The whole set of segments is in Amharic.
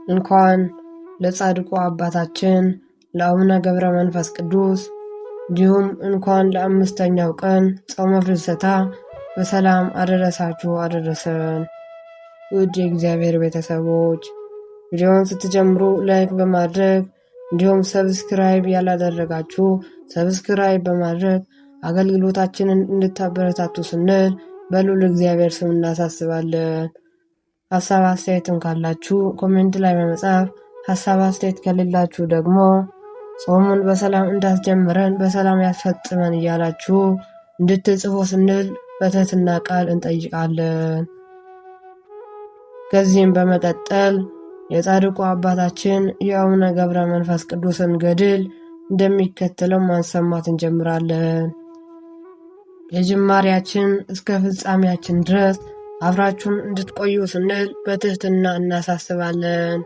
እንኳን ለጻድቁ አባታችን ለአቡነ ገብረ መንፈስ ቅዱስ እንዲሁም እንኳን ለአምስተኛው ቀን ጾመ ፍልሰታ በሰላም አደረሳችሁ አደረሰን። ውድ የእግዚአብሔር ቤተሰቦች ቪዲዮውን ስትጀምሩ ላይክ በማድረግ እንዲሁም ሰብስክራይብ ያላደረጋችሁ ሰብስክራይብ በማድረግ አገልግሎታችንን እንድታበረታቱ ስንል በልዑል እግዚአብሔር ስም እናሳስባለን። ሀሳብ አስተያየትም ካላችሁ ኮሜንት ላይ በመጻፍ ሀሳብ አስተያየት ከሌላችሁ ደግሞ ጾሙን በሰላም እንዳስጀምረን በሰላም ያስፈጽመን እያላችሁ እንድትጽፉ ስንል በትህትና ቃል እንጠይቃለን። ከዚህም በመቀጠል የጻድቁ አባታችን የአቡነ ገብረ መንፈስ ቅዱስን ገድል እንደሚከተለው ማሰማት እንጀምራለን። የጅማሬያችን እስከ ፍጻሜያችን ድረስ አብራችሁን እንድትቆዩ ስንል በትህትና እናሳስባለን።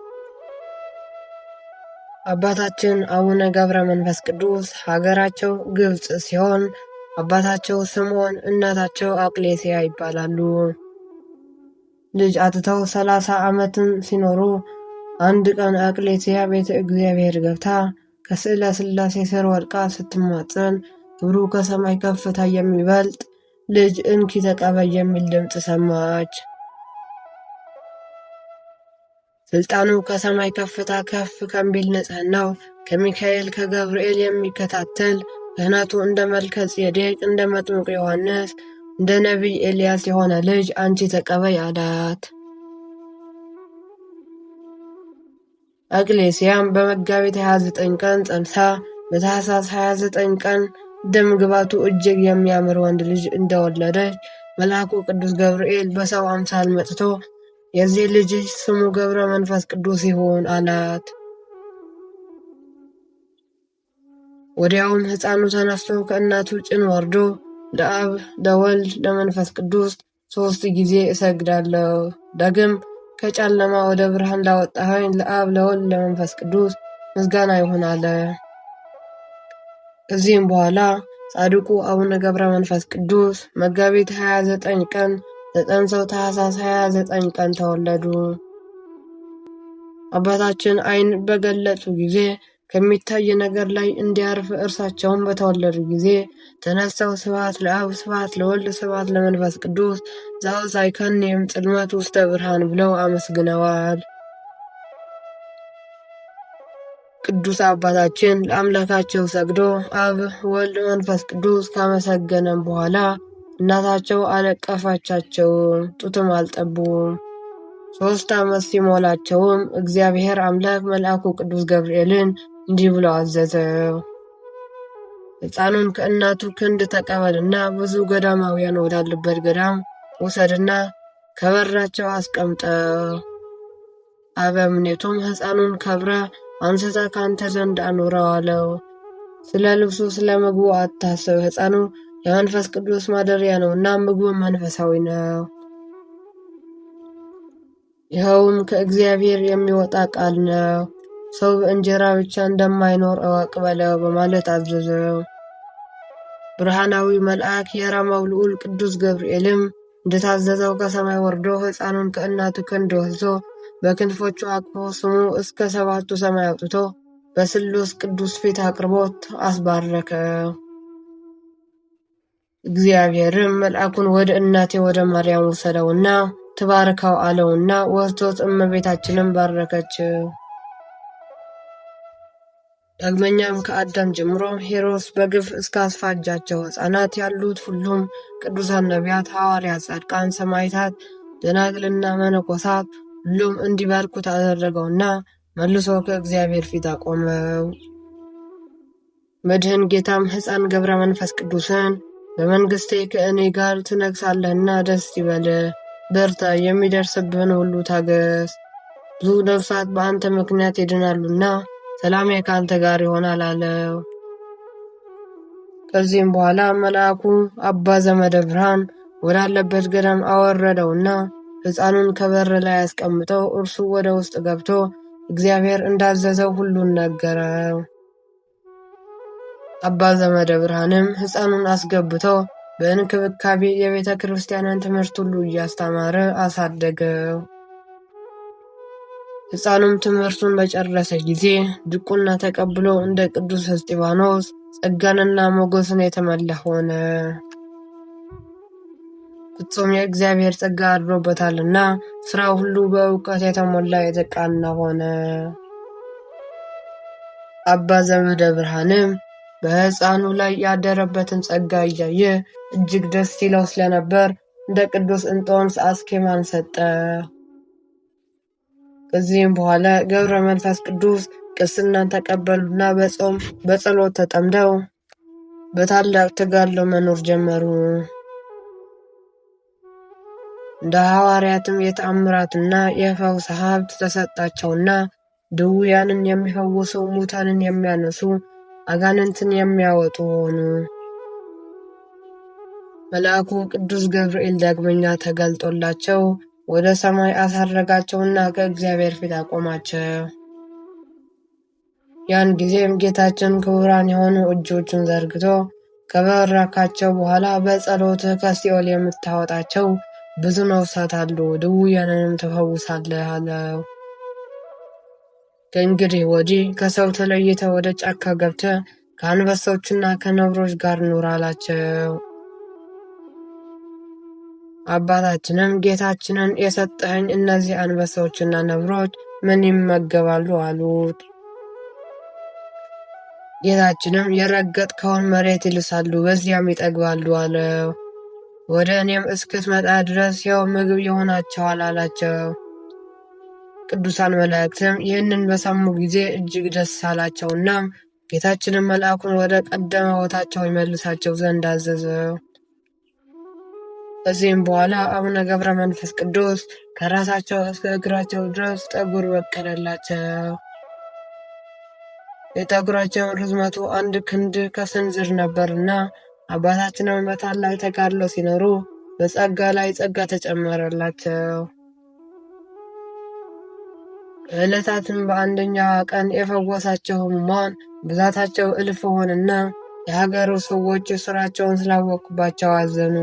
አባታችን አቡነ ገብረ መንፈስ ቅዱስ ሀገራቸው ግብጽ ሲሆን አባታቸው ስምዖን እናታቸው አቅሌስያ ይባላሉ። ልጅ አጥተው 30 ዓመትም ሲኖሩ አንድ ቀን አቅሌስያ ቤተ እግዚአብሔር ገብታ ከስዕለ ሥላሴ ስር ወድቃ ስትማጸን ክብሩ ከሰማይ ከፍታ የሚበልጥ ልጅ እንኪ ተቀበይ የሚል ድምፅ ሰማች። ስልጣኑ ከሰማይ ከፍታ ከፍ ከሚል ንጽሕናው ከሚካኤል ከገብርኤል የሚከታተል ክህነቱ እንደ መልከ ጼዴቅ እንደ መጥምቁ ዮሐንስ እንደ ነቢይ ኤልያስ የሆነ ልጅ አንቺ ተቀበይ አላት። አቅሌስያም በመጋቢት 29 ቀን ጸንሳ በታኅሳስ 29 ቀን ደም ግባቱ እጅግ የሚያምር ወንድ ልጅ እንደወለደች መልአኩ ቅዱስ ገብርኤል በሰው አምሳል መጥቶ የዚህ ልጅ ስሙ ገብረ መንፈስ ቅዱስ ይሁን አላት። ወዲያውም ሕፃኑ ተነስቶ ከእናቱ ጭን ወርዶ ለአብ ለወልድ ለመንፈስ ቅዱስ 3 ጊዜ እሰግዳለሁ፣ ዳግም ከጨለማ ወደ ብርሃን ላወጣኸኝ ለአብ ለወልድ ለመንፈስ ቅዱስ ምስጋና ይሁን አለ። ከዚህም በኋላ ጻድቁ አቡነ ገብረ መንፈስ ቅዱስ መጋቢት 29 ቀን ተጸንሰው ታኅሳስ 29 ቀን ተወለዱ። አባታችን ዓይን በገለጹ ጊዜ ከሚታይ ነገር ላይ እንዲያርፍ እርሳቸውን በተወለዱ ጊዜ ተነስተው ስብሐት ለአብ ስብሐት ለወልድ ስብሐት ለመንፈስ ቅዱስ ዘአውጻእከኒ እምጽልመት ውስተ ብርሃን ብለው አመስግነዋል። ቅዱስ አባታችን ለአምላካቸው ሰግዶ አብ ወልድ መንፈስ ቅዱስ ካመሰገነም በኋላ እናታቸው አለቀፋቻቸው፣ ጡትም አልጠቡም። 3 ዓመት ሲሞላቸውም እግዚአብሔር አምላክ መልአኩ ቅዱስ ገብርኤልን እንዲህ ብሎ አዘዘው፣ ሕፃኑን ከእናቱ ክንድ ተቀበልና ብዙ ገዳማውያን ወዳሉበት ገዳም ውሰድና ከበራቸው አስቀምጠው። አበምኔቱም ሕፃኑን ከብረ አንስተ ካንተ ዘንድ አኑረው አለው። ስለ ልብሱ ስለ ምግቡ አታስብ፣ ሕፃኑ የመንፈስ ቅዱስ ማደሪያ ነውና ምግቡ መንፈሳዊ ነው። ይኸውም ከእግዚአብሔር የሚወጣ ቃል ነው። ሰው በእንጀራ ብቻ እንደማይኖር እወቅ በለው በማለት አዘዘው። ብርሃናዊ መልአክ የራማው ልዑል ቅዱስ ገብርኤልም እንደታዘዘው ከሰማይ ወርዶ ሕፃኑን ከእናቱ ክንድ ወስዶ በክንፎቹ አቅፎ ስሙ እስከ 7ቱ ሰማይ አውጥቶ በስሉስ ቅዱስ ፊት አቅርቦት አስባረከ። እግዚአብሔርም መልአኩን ወደ እናቴ ወደ ማርያም ወሰደውና ትባርከው አለውና ወስዶት እመቤታችንን ባረከችው። ዳግመኛም ከአዳም ጀምሮ ሄሮድስ በግፍ እስካስፋጃቸው ሕፃናት ያሉት ሁሉም ቅዱሳን ነቢያት፣ ሐዋርያት፣ ጻድቃን፣ ሰማዕታት፣ ደናግልና መነኮሳት ሁሉም እንዲባርኩት አደረገውና መልሶ ከእግዚአብሔር ፊት አቆመው። መድህን ጌታም ሕፃን ገብረ መንፈስ ቅዱስን በመንግሥቴ ከእኔ ጋር ትነግሣለህና ደስ ይበልህ፣ በርታ፣ የሚደርስብህን ሁሉ ታገስ፣ ብዙ ነፍሳት በአንተ ምክንያት ይድናሉና ሰላሜ ከአንተ ጋር ይሆናል አለው። ከዚህም በኋላ መልአኩ አባ ዘመደ ብርሃን ወዳለበት ገዳም አወረደውና ሕፃኑን ከበር ላይ አስቀምጠው እርሱ ወደ ውስጥ ገብቶ እግዚአብሔር እንዳዘዘው ሁሉን ነገረው። አባ ዘመደ ብርሃንም ሕፃኑን አስገብቶ በእንክብካቤ የቤተ ክርስቲያንን ትምህርት ሁሉ እያስተማረ አሳደገው። ሕፃኑም ትምህርቱን በጨረሰ ጊዜ ድቁና ተቀብሎ እንደ ቅዱስ እስጢፋኖስ ጸጋንና ሞገስን የተመላ ሆነ። ፍጹም የእግዚአብሔር ጸጋ አድሮበታልና ሥራው ሁሉ በእውቀት የተሞላ የተቃና ሆነ። አባ ዘመደ ብርሃንም በሕፃኑ ላይ ያደረበትን ጸጋ እያየ እጅግ ደስ ይለው ስለነበር እንደ ቅዱስ እንጦንስ አስኬማን ሰጠ። ከዚህም በኋላ ገብረ መንፈስ ቅዱስ ቅስናን ተቀበሉና በጾም በጸሎት ተጠምደው በታላቅ ተጋድሎ መኖር ጀመሩ። እንደ ሐዋርያትም የተአምራትና የፈውስ ሀብት ተሰጣቸውና ድውያንን የሚፈውሱ፣ ሙታንን የሚያነሱ፣ አጋንንትን የሚያወጡ ሆኑ። መልአኩ ቅዱስ ገብርኤል ዳግመኛ ተገልጦላቸው ወደ ሰማይ አሳረጋቸውና ከእግዚአብሔር ፊት አቆማቸው። ያን ጊዜም ጌታችን ክቡራን የሆኑ እጆቹን ዘርግቶ ከባረካቸው በኋላ በጸሎትህ ከሲኦል የምታወጣቸው ብዙ ነፍሳት አሉ፣ ድውያንንም ትፈውሳለህ አለው። ከእንግዲህ ወዲህ ከሰው ተለይተህ ወደ ጫካ ገብተህ ከአንበሶችና ከነብሮች ጋር ኑር አላቸው። አባታችንም ጌታችንን የሰጠኸኝ እነዚህ አንበሶችና ነብሮች ምን ይመገባሉ አሉት። ጌታችንም የረገጥከውን መሬት ይልሳሉ፣ በዚያም ይጠግባሉ አለው። ወደ እኔም እስክትመጣ ድረስ ያው ምግብ ይሆናቸዋል አላቸው። ቅዱሳን መላእክትም ይህንን በሰሙ ጊዜ እጅግ ደስ አላቸውና ጌታችንም መልአኩን ወደ ቀደመ ቦታቸው ይመልሳቸው ዘንድ አዘዘው። ከዚህም በኋላ አቡነ ገብረ መንፈስ ቅዱስ ከራሳቸው እስከ እግራቸው ድረስ ጠጉር በቀለላቸው። የጠጉራቸው ርዝመቱ 1 ክንድ ከስንዝር ነበርና አባታችንም በታላቅ ተጋድሎ ሲኖሩ በጸጋ ላይ ጸጋ ተጨመረላቸው። ከዕለታትም በአንደኛዋ ቀን የፈወሳቸው ሕሙማን ብዛታቸው እልፍ ሆነና የሀገሩ ሰዎች ሥራቸውን ስላወቁባቸው አዘኑ።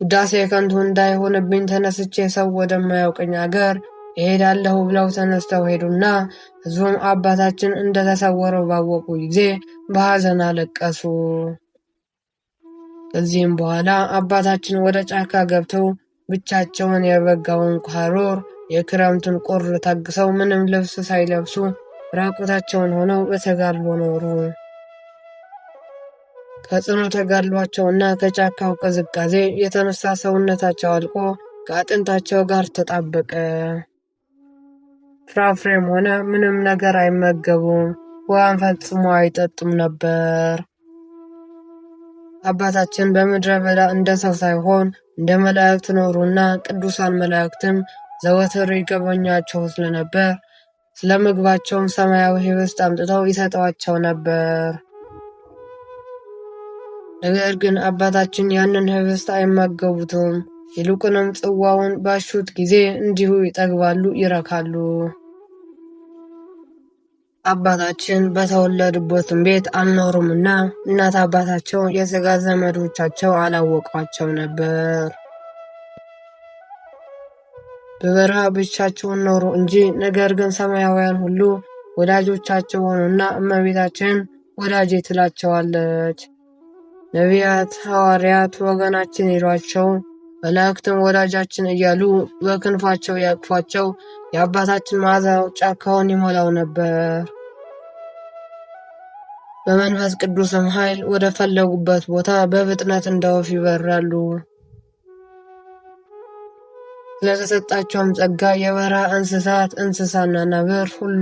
ውዳሴ ከንቱ እንዳይሆንብኝ ተነስቼ ሰው ወደማያውቀኝ አገር እሄዳለሁ ብለው ተነስተው ሄዱና ሕዝቡም አባታችን እንደተሰወረው ባወቁ ጊዜ በሐዘን አለቀሱ። ከዚህም በኋላ አባታችን ወደ ጫካ ገብተው ብቻቸውን የበጋውን ሐሩር የክረምቱን ቁር ታግሰው ምንም ልብስ ሳይለብሱ ራቁታቸውን ሆነው በተጋድሎ ኖሩ። ከጽኑ ተጋድሏቸውና ከጫካው ቅዝቃዜ የተነሳ ሰውነታቸው አልቆ ከአጥንታቸው ጋር ተጣበቀ። ፍራፍሬም ሆነ ምንም ነገር አይመገቡም፣ ውሃን ፈጽሞ አይጠጡም ነበር። አባታችን በምድረ በዳ እንደ ሰው ሳይሆን እንደ መላእክት ኖሩና ቅዱሳን መላእክትም ዘወትር ይጎበኟቸው ስለነበር ስለ ምግባቸውም ሰማያዊ ኅብስት አምጥተው ይሰጧቸው ነበር። ነገር ግን አባታችን ያንን ኅብስት አይመገቡትም። ይልቁንም ጽዋውን ባሹት ጊዜ እንዲሁ ይጠግባሉ፣ ይረካሉ። አባታችን በተወለዱበትም ቤት አልኖሩምና እናት አባታቸው የሥጋ ዘመዶቻቸው አላወቋቸው ነበር። በበረሃ ብቻቸውን ኖሩ እንጂ ነገር ግን ሰማያውያን ሁሉ ወዳጆቻቸው ሆኑና እመቤታችን ወዳጄ ትላቸዋለች። ነቢያት፣ ሐዋርያት ወገናችን ይሏቸው፣ መላእክትም ወዳጃችን እያሉ በክንፋቸው ያቅፏቸው። የአባታችን መዓዛው ጫካውን ይሞላው ነበር። በመንፈስ ቅዱስም ኃይል ወደ ፈለጉበት ቦታ በፍጥነት እንደ ወፍ ይበራሉ። ስለተሰጣቸውም ጸጋ የበረሃ እንስሳት፣ እንስሳና ነብር ሁሉ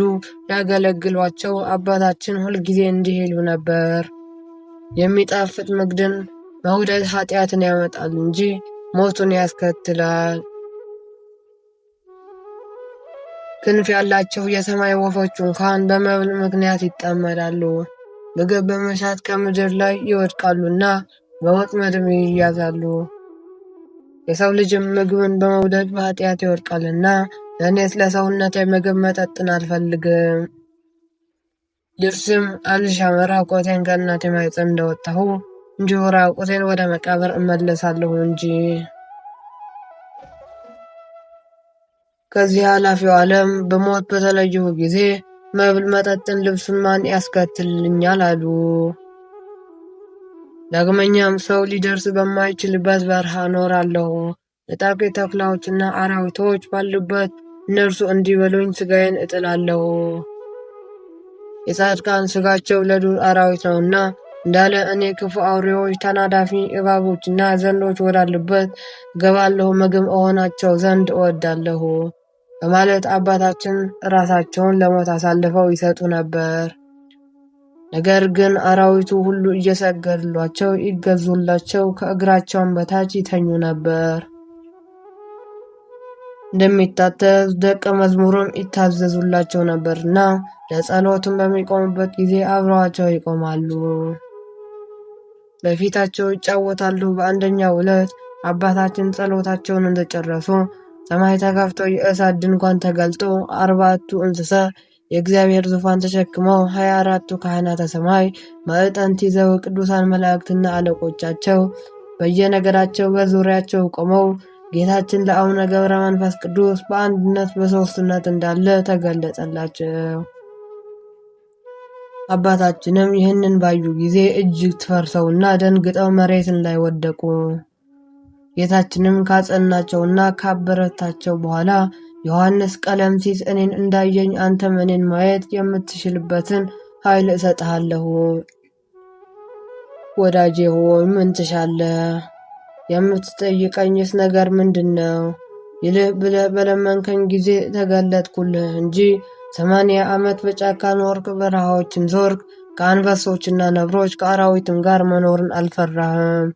ያገለግሏቸው አባታችን ሁልጊዜ እንዲህ ይሉ ነበር። የሚጣፍጥ ምግድን መውደድ ኃጢአትን ያመጣል እንጂ ሞቱን ያስከትላል። ክንፍ ያላቸው የሰማይ ወፎች እንኳን በመብል ምክንያት ይጠመዳሉ። ምግብ በመሻት ከምድር ላይ ይወድቃሉና በወጥመድም ይያዛሉ። የሰው ልጅም ምግብን በመውደድ በኃጢአት ይወድቃልና እኔስ ለሰውነቴ ምግብ መጠጥን አልፈልግም። ልብስም አልሻም፣ ራቁቴን ከእናቴ ማኅፀን እንደወጣሁ እንዲሁ ራቁቴን ወደ መቃብር እመለሳለሁ እንጂ። ከዚህ ኃላፊው ዓለም በሞት በተለየሁ ጊዜ መብል መጠጥን ልብሱን ማን ያስከትልኛል አሉ። ዳግመኛም ሰው ሊደርስ በማይችልበት በረሃ እኖራለሁ። ነጣቂ ተኩላዎችና አራዊቶች ባሉበት እነርሱ እንዲበሉኝ ሥጋዬን እጥላለሁ። የጻድቃን ሥጋቸው ለዱር አራዊት ነውና እንዳለ እኔ ክፉ አውሬዎች፣ ተናዳፊ እባቦችና ዘንዶች ወዳሉበት እገባለሁ፣ ምግብ እሆናቸው ዘንድ እወዳለሁ በማለት አባታችን ራሳቸውን ለሞት አሳልፈው ይሰጡ ነበር። ነገር ግን አራዊቱ ሁሉ እየሰገዱላቸው ይገዙላቸው፣ ከእግራቸውም በታች ይተኙ ነበር። እንደሚታዘዝ ደቀ መዝሙሩም ይታዘዙላቸው ነበርና ለጸሎትም በሚቆሙበት ጊዜ አብረዋቸው ይቆማሉ፣ በፊታቸው ይጫወታሉ። በአንደኛው ዕለት አባታችን ጸሎታቸውን እንደጨረሱ ሰማይ ተከፍቶ የእሳት ድንኳን ተገልጦ 40ቱ እንስሳ የእግዚአብሔር ዙፋን ተሸክመው 24ቱ ካህናተ ሰማይ ማዕጠንት ይዘው ቅዱሳን መላእክትና አለቆቻቸው በየነገዳቸው በዙሪያቸው ቆመው ጌታችን ለአቡነ ገብረ መንፈስ ቅዱስ በአንድነት በሦስትነት እንዳለ ተገለጸላቸው። አባታችንም ይህንን ባዩ ጊዜ እጅግ ተፈርተውና ደንግጠው መሬትን ላይ ወደቁ። ጌታችንም ካጸናቸውና ካበረታቸው በኋላ ዮሐንስ ቀለምሲስ እኔን እንዳየኝ አንተም እኔን ማየት የምትችልበትን ኃይል እሰጥሃለሁ። ወዳጄ ሆይ ምን ትሻለህ? የምትጠይቀኝስ ነገር ምንድን ነው? ይልህ ብለህ በለመንከኝ ጊዜ ተገለጥኩልህ እንጂ 80 ዓመት በጫካ ኖርክ፣ በረሃዎችን ዞርክ፣ ከአንበሶችና ነብሮች ከአራዊትም ጋር መኖርን አልፈራህም።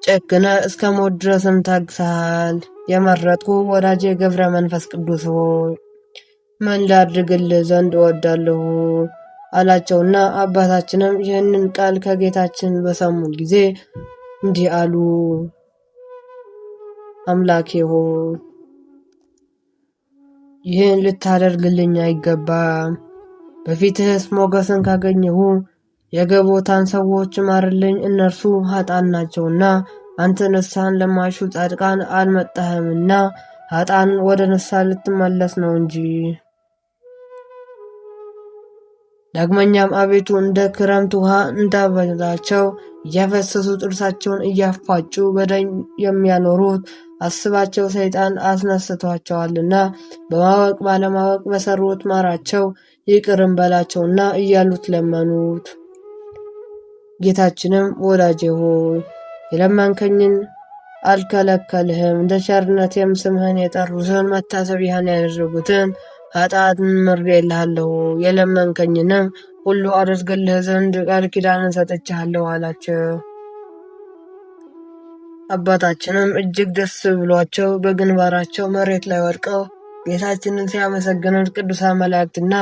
ጨክነ እስከ ሞት ድረስም ታግሰሃል። የመረጥኩ ወዳጄ ገብረ መንፈስ ቅዱስ ሆይ ምን ላድርግልህ ዘንድ እወዳለሁ አላቸውና አባታችንም ይህንን ቃል ከጌታችን በሰሙ ጊዜ እንዲህ አሉ። አምላኬ ሆይ ይህን ልታደርግልኝ አይገባም። በፊትህስ ሞገስን ካገኘሁ የገቦታን ሰዎች ማርልኝ፣ እነርሱ ኃጥአን ናቸውና። አንተ ንስሐን ለማይሹ ጻድቃን አልመጣህምና ኃጥአን ወደ ንስሐ ልትመለስ ነው እንጂ። ዳግመኛም አቤቱ እንደ ክረምት ውሃ እንዳበላቸው እያፈሰሱ ጥርሳቸውን እያፋጩ በደኝ የሚያኖሩት አስባቸው፣ ሰይጣን አስነስቷቸዋልና በማወቅ ባለማወቅ በሰሩት ማራቸው፣ ይቅርም በላቸውና እያሉት ለመኑት። ጌታችንም ወዳጄ ሆይ የለመንከኝን አልከለከልህም፣ እንደ ቸርነቴም ስምህን የጠሩትን መታሰቢያን ያደረጉትን ኃጥአንን ምሬልሃለሁ፣ የለመንከኝንም ሁሉ አደርግልህ ዘንድ ቃል ኪዳንን ሰጥቼሃለሁ አላቸው። አባታችንም እጅግ ደስ ብሏቸው በግንባራቸው መሬት ላይ ወድቀው ጌታችንን ሲያመሰግኑት ቅዱሳን መላእክትና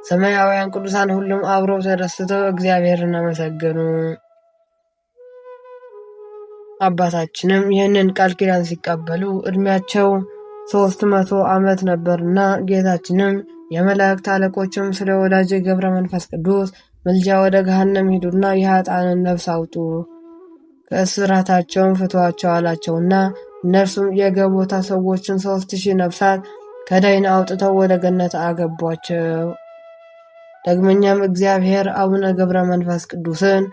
ሰማያውያን ቅዱሳን ሁሉም አብረው ተደስተው እግዚአብሔርን አመሰገኑ። አባታችንም ይህንን ቃል ኪዳን ሲቀበሉ ዕድሜያቸው 300 ዓመት ነበርና ጌታችንም የመላእክት አለቆችም ስለ ወዳጄ ገብረ መንፈስ ቅዱስ ምልጃ ወደ ገሃነም ሂዱና የኃጥአንን ነፍስ አውጡ፣ ከእስራታቸውም ፍቷቸው አላቸውና እነርሱም የገቦታ ሰዎችን 3000 ነፍሳት ከዳይን አውጥተው ወደ ገነት አገቧቸው። ዳግመኛም እግዚአብሔር አቡነ ገብረ መንፈስ ቅዱስን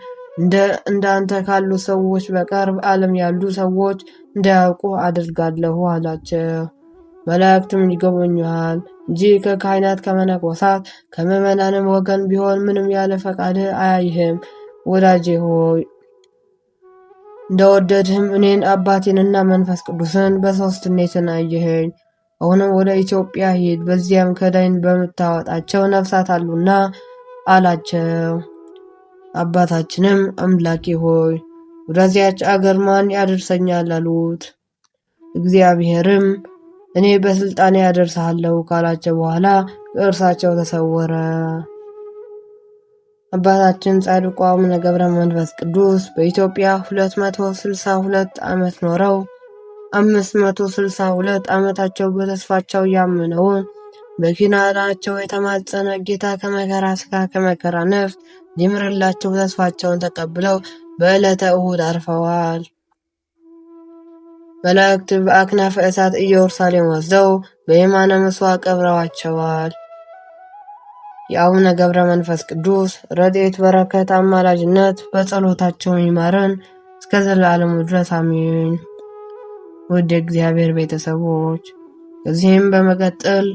እንዳንተ ካሉ ሰዎች በቀር በዓለም ያሉ ሰዎች እንዳያውቁ አድርጋለሁ አላቸው። መላእክትም ይጎበኙሃል እንጂ ከካህናት ከመነኮሳት ከምዕመናንም ወገን ቢሆን ምንም ያለ ፈቃድህ አያይህም። ወዳጄ ሆይ እንደወደድህም እኔን አባቴንና መንፈስ ቅዱስን በሦስትነትን አየኸኝ። አሁንም ወደ ኢትዮጵያ ሂድ፣ በዚያም ከዳይን በምታወጣቸው ነፍሳት አሉና አላቸው። አባታችንም አምላኬ ሆይ ወደዚያች አገር ማን ያደርሰኛል አሉት። እግዚአብሔርም እኔ በስልጣኔ ያደርሳለሁ ካላቸው በኋላ ከእርሳቸው ተሰወረ። አባታችን ጻድቁ አቡነ ገብረ መንፈስ ቅዱስ በኢትዮጵያ 262 ዓመት ኖረው 562 ዓመታቸው በተስፋቸው ያመነውን በኪዳናቸው የተማጸነ ጌታ ከመከራ ሥጋ ከመከራ ነፍስ ሊምርላቸው ተስፋቸውን ተቀብለው በዕለተ እሁድ አርፈዋል። መላእክት በአክናፈ እሳት ኢየሩሳሌም ወስደው በየማነ ምጽዋ ቀብረዋቸዋል። የአቡነ ገብረ መንፈስ ቅዱስ ረድኤት በረከት አማላጅነት በጸሎታቸው ይማረን እስከ ዘላለሙ ድረስ አሜን። ውድ የእግዚአብሔር ቤተሰቦች ከዚህም በመቀጠል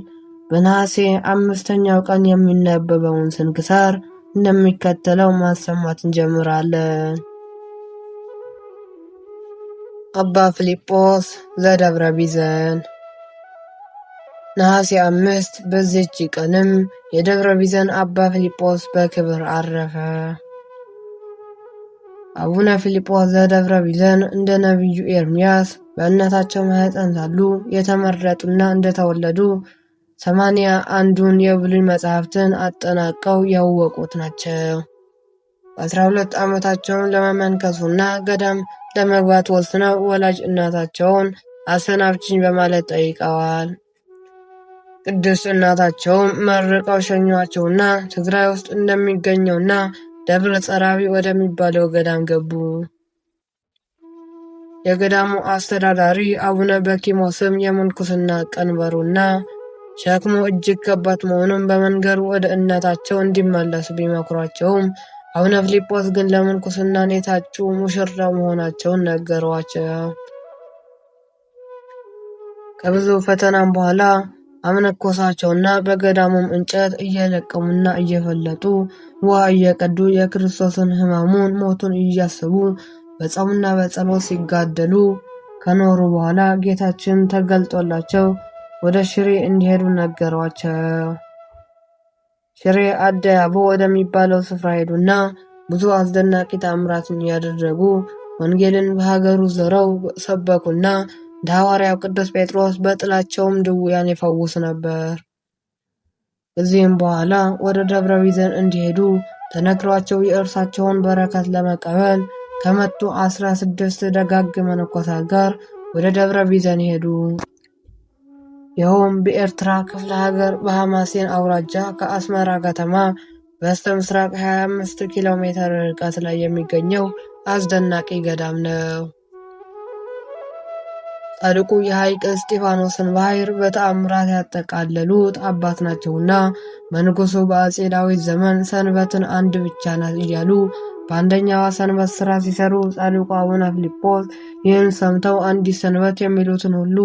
በነሐሴ 5ኛው ቀን የሚነበበውን ስንክሳር እንደሚከተለው ማሰማት እንጀምራለን። አባ ፊልጶስ ዘደብረ ቢዘን። ነሐሴ 5 በዚህች ቀንም የደብረ ቢዘን አባ ፊልጶስ በክብር አረፈ። አቡነ ፊልጶስ ዘደብረ ቢዘን እንደ ነቢዩ ኤርምያስ በእናታቸው ማኅፀን ሳሉ የተመረጡና እንደተወለዱ 81ዱን የብሉይ መጻሕፍትን አጠናቀው ያወቁት ናቸው። በ12 ዓመታቸውን ለመመንከሱና ገዳም ለመግባት ወስነው ወላጅ እናታቸውን አሰናብችኝ በማለት ጠይቀዋል። ቅድስት እናታቸውም መርቀው ሸኟቸውና ትግራይ ውስጥ እንደሚገኘውና ደብረ ጸራቢ ወደሚባለው ገዳም ገቡ። የገዳሙ አስተዳዳሪ አቡነ በኪሞስም የምንኩስና ቀንበሩና ሸክሙ እጅግ ከባድ መሆኑን በመንገሩ ወደ እናታቸው እንዲመለሱ ቢመክሯቸውም አቡነ ፊልጶስ ግን ለምንኩስናን የታጩ ሙሽራ መሆናቸውን ነገሯቸው። ከብዙ ፈተናም በኋላ አመነኮሳቸውና በገዳሙም እንጨት እየለቀሙና እየፈለጡ ውሃ እየቀዱ የክርስቶስን ሕማሙን ሞቱን እያሰቡ በጾምና በጸሎት ሲጋደሉ ከኖሩ በኋላ ጌታችን ተገልጦላቸው ወደ ሽሬ እንዲሄዱ ነገሯቸው። ሽሬ አደያቦ ወደሚባለው ስፍራ ሄዱና ብዙ አስደናቂ ተአምራትን ያደረጉ ወንጌልን በሀገሩ ዘረው ሰበኩና እንደ ሐዋርያው ቅዱስ ጴጥሮስ በጥላቸውም ድውያን ይፈውሱ ነበር። ከዚህም በኋላ ወደ ደብረ ቢዘን እንዲሄዱ ተነግሯቸው የእርሳቸውን በረከት ለመቀበል ከመጡ 16 ደጋግ መነኮሳት ጋር ወደ ደብረ ቢዘን ሄዱ። ይኸውም በኤርትራ ክፍለ ሀገር በሐማሴን አውራጃ ከአስመራ ከተማ በስተ ምስራቅ 25 ኪሎ ሜትር ርቀት ላይ የሚገኘው አስደናቂ ገዳም ነው። ጻድቁ የሐይቅ እስጢፋኖስን ባሕር በተአምራት ያጠቃለሉት አባት ናቸውና በንጉሡ በአፄ ዳዊት ዘመን ሰንበትን አንድ ብቻ ናት እያሉ በአንደኛዋ ሰንበት ሥራ ሲሰሩ ጻድቁ አቡነ ፊልጶስ ይህን ሰምተው አንዲት ሰንበት የሚሉትን ሁሉ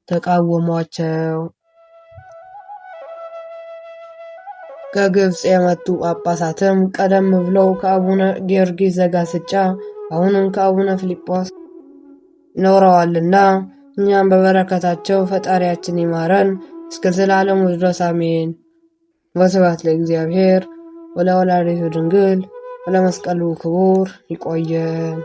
ተቃወሟቸው። ከግብፅ የመጡ ጳጳሳትም ቀደም ብለው ከአቡነ ጊዮርጊስ ዘጋስጫ አሁንም ከአቡነ ፊልጶስ ኖረዋልና እኛም በበረከታቸው ፈጣሪያችን ይማረን እስከ ዘላለሙ ድረስ አሜን። ወስብሐት ለእግዚአብሔር ወለወላዲቱ ድንግል ወለመስቀሉ ክቡር። ይቆየን።